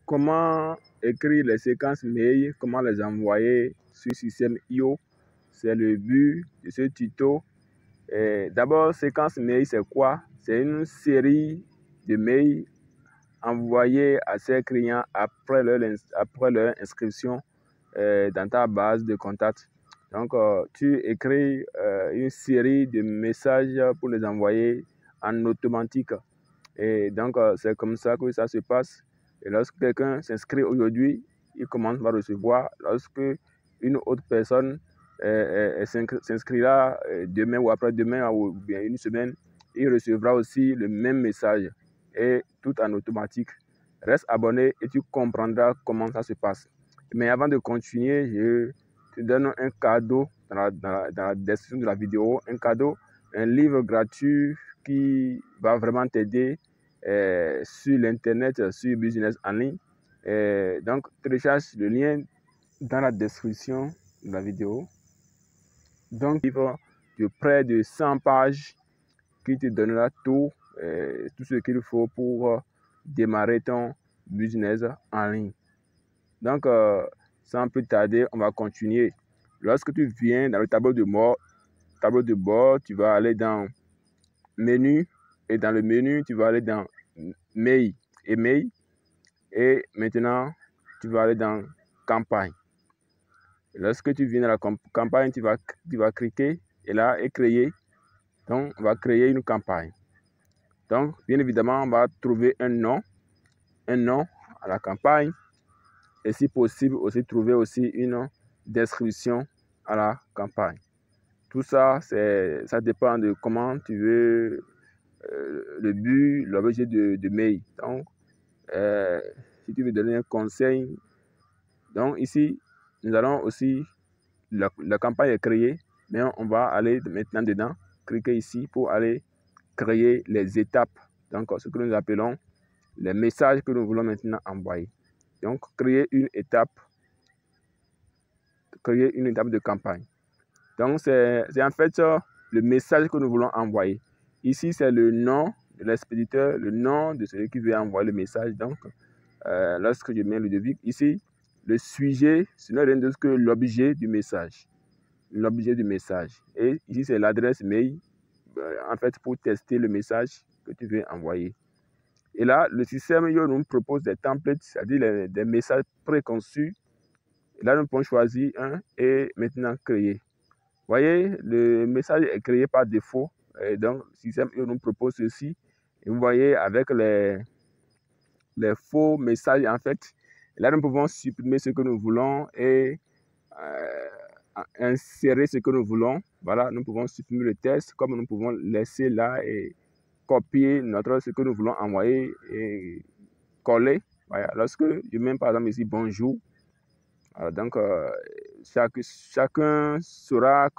comment écrire les séquences mail, comment les envoyer sur système IO. C'est le but de ce tuto. D'abord, séquence mail, c'est quoi? C'est une série de mails envoyés à ses clients après leur inscription dans ta base de contacts. Donc, tu écris une série de messages pour les envoyer en automatique. Et donc, c'est comme ça que ça se passe. Et lorsque quelqu'un s'inscrit aujourd'hui, il commence par recevoir. Lorsque une autre personne s'inscrira demain ou après-demain ou bien une semaine, il recevra aussi le même message et tout en automatique. Reste abonné et tu comprendras comment ça se passe. Mais avant de continuer, je te donne un cadeau dans la description de la vidéo. Un cadeau, un livre gratuit qui va vraiment t'aider sur l'internet, sur business en ligne. Donc, télécharge le lien dans la description de la vidéo. Donc, un livre de près de 100 pages qui te donnera tout ce qu'il faut pour démarrer ton business en ligne. Donc, sans plus tarder, on va continuer. Lorsque tu viens dans le tableau de bord, tu vas aller dans menu et dans le menu, tu vas aller dans mail et maintenant, tu vas aller dans campagne. Lorsque tu viens dans la campagne, tu vas cliquer et là, et créer. Donc, on va créer une campagne. Donc, bien évidemment, on va trouver un nom à la campagne et si possible, aussi trouver aussi une description à la campagne. Tout ça, ça dépend de comment tu veux le but, l'objet de mail. Donc, si tu veux donner un conseil, donc ici, nous allons aussi, la campagne est créée, mais on va aller maintenant dedans, cliquer ici pour aller créer les étapes. Donc, ce que nous appelons les messages que nous voulons maintenant envoyer. Donc, créer une étape de campagne. Donc, c'est en fait le message que nous voulons envoyer. Ici, c'est le nom de l'expéditeur, le nom de celui qui veut envoyer le message. Donc, lorsque je mets le devis, ici, le sujet, ce n'est rien d'autre que l'objet du message. L'objet du message. Et ici, c'est l'adresse mail, en fait, pour tester le message que tu veux envoyer. Et là, le système nous propose des templates, c'est-à-dire des messages préconçus. Et là, nous pouvons choisir un et maintenant créer. Vous voyez, le message est créé par défaut. Et donc, le système nous propose ceci. Et vous voyez, avec les faux messages, en fait, là, nous pouvons supprimer ce que nous voulons et insérer ce que nous voulons. Voilà, nous pouvons supprimer le texte comme nous pouvons laisser là et copier ce que nous voulons envoyer et coller. Voilà. Lorsque je mets par exemple ici bonjour, alors donc chacun saura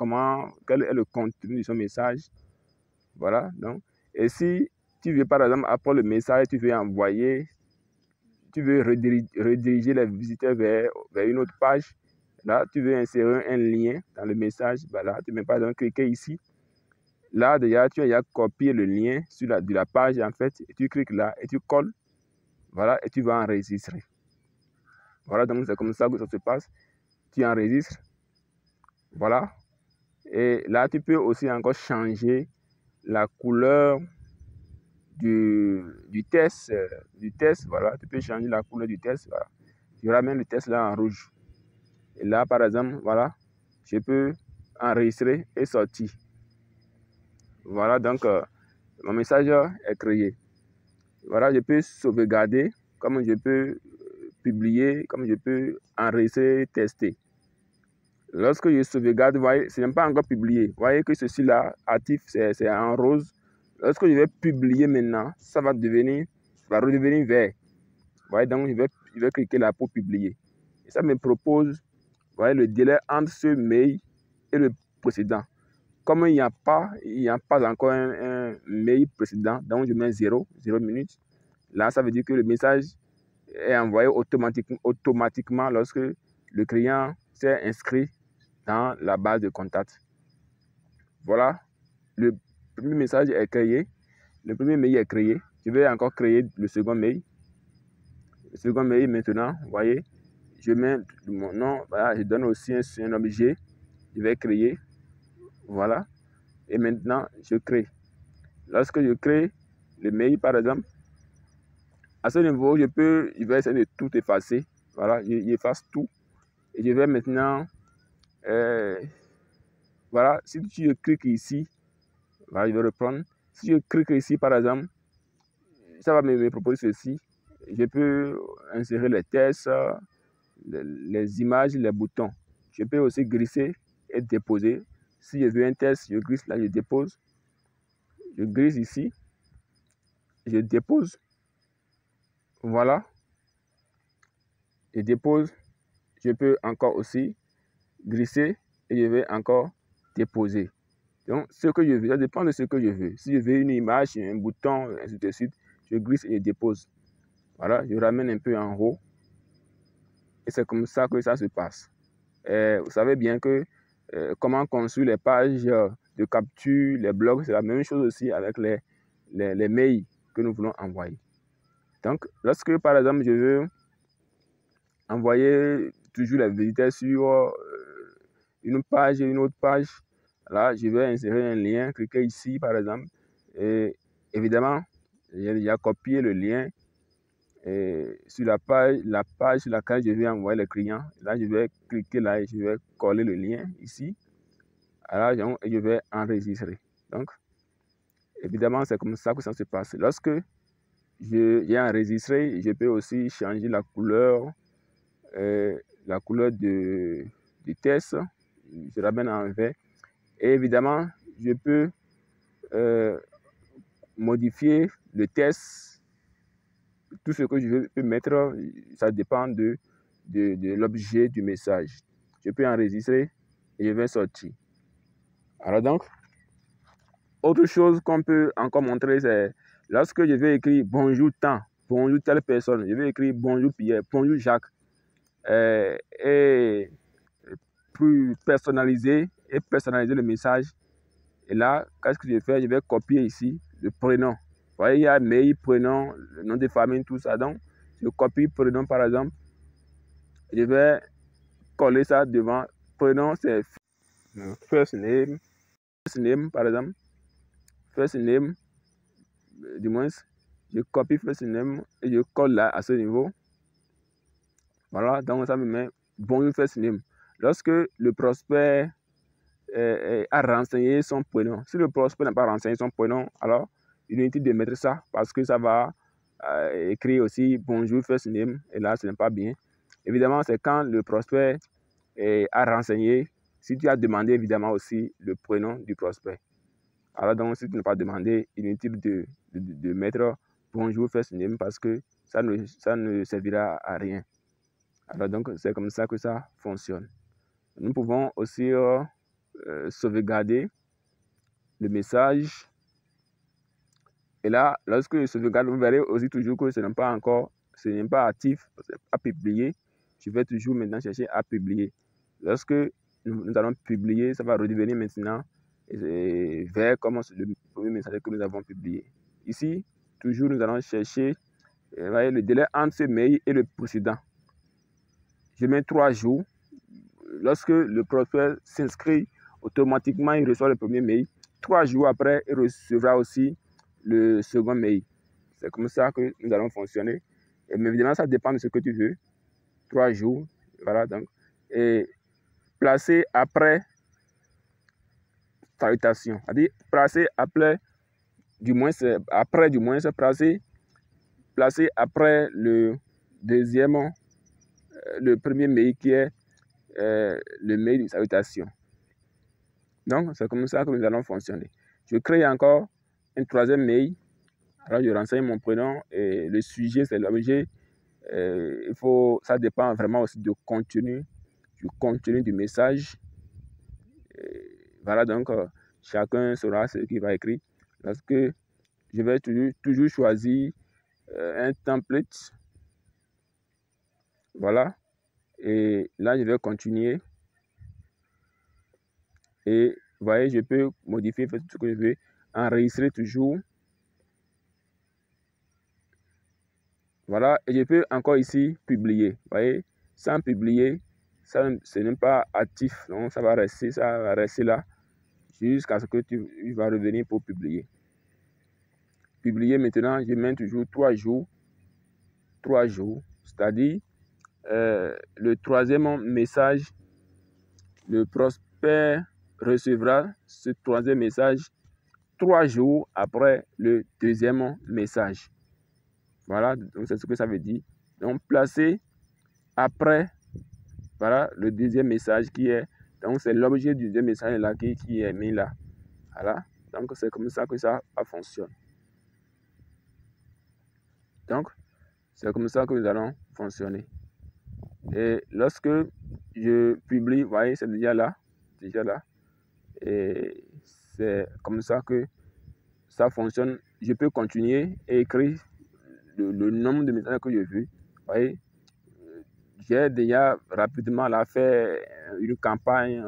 quel est le contenu de son message. Voilà. Donc, et si tu veux par exemple après le message, tu veux envoyer, tu veux rediriger les visiteurs vers une autre page. Là, tu veux insérer un lien dans le message. Voilà, tu mets par exemple cliquer ici. Là, déjà, tu as copié le lien de la page, en fait, et tu cliques là, et tu colles, voilà, et tu vas enregistrer. Voilà, donc c'est comme ça que ça se passe. Tu enregistres, voilà, et là, tu peux aussi encore changer la couleur du test, voilà, tu peux changer la couleur du test, voilà. Tu ramènes le test là en rouge. Et là, par exemple, voilà, je peux enregistrer et sortir. Voilà, donc, mon message est créé. Voilà, je peux sauvegarder, comme je peux publier, comme je peux enregistrer, tester. Lorsque je sauvegarde, vous voyez, ce n'est pas encore publié. Vous voyez que ceci-là, actif, c'est en rose. Lorsque je vais publier maintenant, ça va redevenir vert. Vous voyez, donc je vais cliquer là pour publier. Et ça me propose, vous voyez, le délai entre ce mail et le précédent. Comme il n'y a pas encore un mail précédent, donc je mets 0 minutes. Là, ça veut dire que le message est envoyé automatiquement lorsque le client s'est inscrit dans la base de contact. Voilà, le premier message est créé. Le premier mail est créé. Je vais encore créer le second mail. Le second mail, maintenant, vous voyez, je mets mon nom, voilà, je donne aussi un objet, je vais créer, voilà, et maintenant, je crée. Lorsque je crée le mail, par exemple, à ce niveau, je vais essayer de tout effacer, voilà, j'efface tout, et je vais maintenant, voilà, si je clique ici, voilà, je vais reprendre, si je clique ici, par exemple, ça va me proposer ceci, je peux insérer les textes, les images, les boutons. Je peux aussi glisser et déposer. Si je veux un test, je glisse là, je dépose. Je glisse ici, je dépose. Voilà. Je dépose. Je peux encore aussi glisser et je vais encore déposer. Donc, ce que je veux, ça dépend de ce que je veux. Si je veux une image, un bouton, ainsi de suite, je glisse et je dépose. Voilà, je ramène un peu en haut. Et c'est comme ça que ça se passe. Vous savez bien que comment construire les pages de capture, les blogs, c'est la même chose aussi avec les mails que nous voulons envoyer. Donc, lorsque par exemple je veux envoyer toujours les visiteurs sur une page et une autre page, là je vais insérer un lien, cliquer ici par exemple, et évidemment, j'ai déjà copié le lien sur la page sur laquelle je vais envoyer les clients. Là, je vais cliquer là et je vais coller le lien ici. Alors, et je vais enregistrer. Donc, évidemment, c'est comme ça que ça se passe. Lorsque j'ai enregistré, je peux aussi changer la couleur du test. Je ramène en vert. Et évidemment, je peux modifier le test. Tout ce que je peux mettre, ça dépend de l'objet du message. Je peux enregistrer et je vais sortir. Alors donc, autre chose qu'on peut encore montrer, c'est lorsque je vais écrire bonjour tant, bonjour telle personne, je vais écrire bonjour Pierre, bonjour Jacques, et plus personnaliser le message. Et là, qu'est-ce que je vais faire? Je vais copier ici le prénom. Vous voyez, il y a mail, prénom, le nom de famille, tout ça. Donc, je copie prénom par exemple. Je vais coller ça devant. Prénom, c'est first name par exemple. First name, du moins, je copie first name et je colle là à ce niveau. Voilà, donc ça me met bonjour first name. Lorsque le prospect a renseigné son prénom, si le prospect n'a pas renseigné son prénom, alors il est inutile de mettre ça parce que ça va écrire aussi bonjour first name et là ce n'est pas bien. Évidemment, c'est quand le prospect a renseigné, si tu as demandé évidemment aussi le prénom du prospect. Alors donc, si tu n'as pas demandé, inutile de mettre bonjour first name parce que ça ne servira à rien. Alors donc, c'est comme ça que ça fonctionne. Nous pouvons aussi sauvegarder le message. Et là, lorsque je sauvegarde, vous verrez aussi toujours que ce n'est pas actif à publier. Je vais toujours maintenant chercher à publier. Lorsque nous allons publier, ça va redevenir maintenant vers comme le premier message que nous avons publié. Ici, toujours nous allons chercher voyez, le délai entre ce mail et le précédent. Je mets 3 jours. Lorsque le prospect s'inscrit, automatiquement, il reçoit le premier mail. 3 jours après, il recevra aussi le second mail. C'est comme ça que nous allons fonctionner. Mais évidemment, ça dépend de ce que tu veux. 3 jours, voilà donc. Et placer après salutation. C'est-à-dire placer après, du moins, placer après le deuxième, le premier mail qui est le mail de salutation. Donc, c'est comme ça que nous allons fonctionner. Je crée encore un troisième mail. Alors, je renseigne mon prénom et le sujet, c'est l'objet. Ça dépend vraiment aussi du contenu du message. Voilà, donc, chacun saura ce qu'il va écrire. Lorsque je vais toujours choisir un template. Voilà. Et là, je vais continuer. Et vous voyez, je peux modifier tout ce que je veux. Enregistrer toujours. Voilà, et je peux encore ici publier. Vous voyez, sans publier, ça, ce n'est pas actif. Donc, ça va rester là jusqu'à ce que tu vas revenir pour publier. Publier maintenant, je mets toujours 3 jours. 3 jours, c'est-à-dire le troisième message, le prospect recevra ce troisième message 3 jours après le deuxième message. Voilà, donc c'est ce que ça veut dire. Donc, placer après, voilà, le deuxième message qui est, donc c'est l'objet du deuxième message là qui est mis là. Voilà, donc c'est comme ça que ça fonctionne. Donc, c'est comme ça que nous allons fonctionner. Et lorsque je publie, vous voyez, c'est déjà là. Et c'est comme ça que ça fonctionne. Je peux continuer et écrire le nombre de messages que je veux. Vous voyez, j'ai déjà rapidement là fait une campagne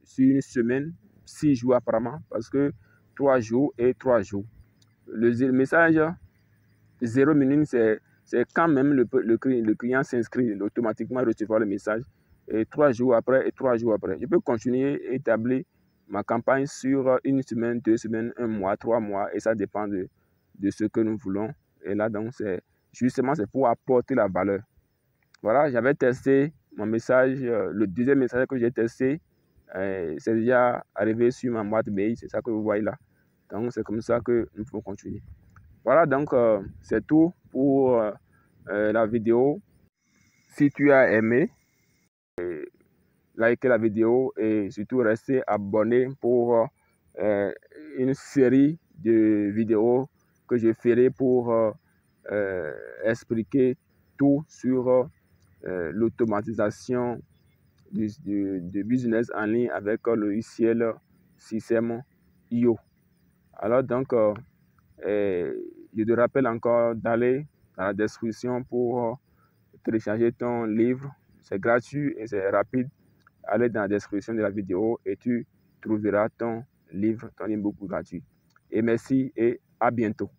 sur une semaine, 6 jours apparemment, parce que 3 jours et 3 jours. Le message 0 minute, c'est quand même le client s'inscrit, automatiquement recevoir le message. Et 3 jours après, et 3 jours après. Je peux continuer et établir ma campagne sur une semaine, 2 semaines, 1 mois, 3 mois, et ça dépend de ce que nous voulons. Et là, donc, c'est pour apporter la valeur. Voilà, j'avais testé mon message, le deuxième message que j'ai testé, c'est déjà arrivé sur ma boîte mail, c'est ça que vous voyez là. Donc, c'est comme ça que nous pouvons continuer. Voilà, donc c'est tout pour la vidéo. Si tu as aimé, likez la vidéo et surtout restez abonné pour une série de vidéos que je ferai pour expliquer tout sur l'automatisation du business en ligne avec le logiciel System.io. Alors donc, je te rappelle encore d'aller dans la description pour télécharger ton livre. C'est gratuit et c'est rapide. Allez dans la description de la vidéo et tu trouveras ton livre, ton e-book gratuit. Et merci et à bientôt.